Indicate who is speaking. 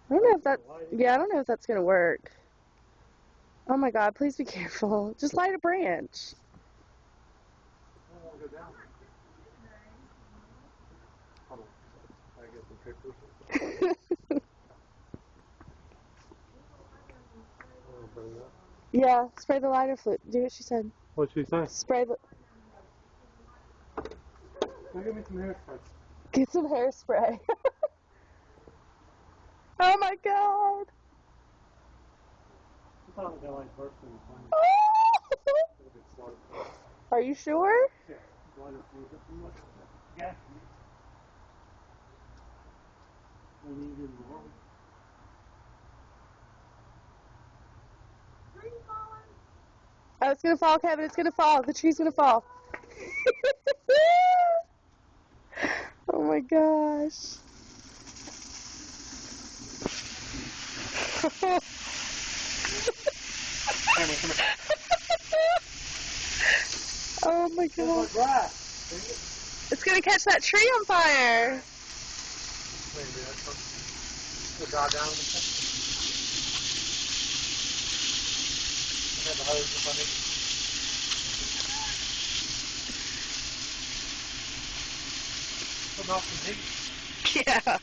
Speaker 1: I don't know if that. Yeah, I don't know if that's gonna work. Oh my God! Please be careful. Just light a branch.
Speaker 2: I don't want to go down. Hold on. I get some pictures.
Speaker 1: Yeah, spray the lighter fluid. Do what she said.
Speaker 2: What'd she say?
Speaker 1: Spray the.
Speaker 2: Go get me some hairspray.
Speaker 1: Get some hairspray. Oh my God!
Speaker 2: I thought it was like burst in the flame.
Speaker 1: Are you sure?
Speaker 2: Yeah. Lighter fluid. Gas. We need it more.
Speaker 1: Oh, it's gonna fall, Kevin. It's gonna fall. The tree's gonna fall. Oh my gosh. Oh my God. It's gonna catch that tree on fire.
Speaker 2: The guy down in the have the hose if I need. Putting off some heat.
Speaker 1: Yeah.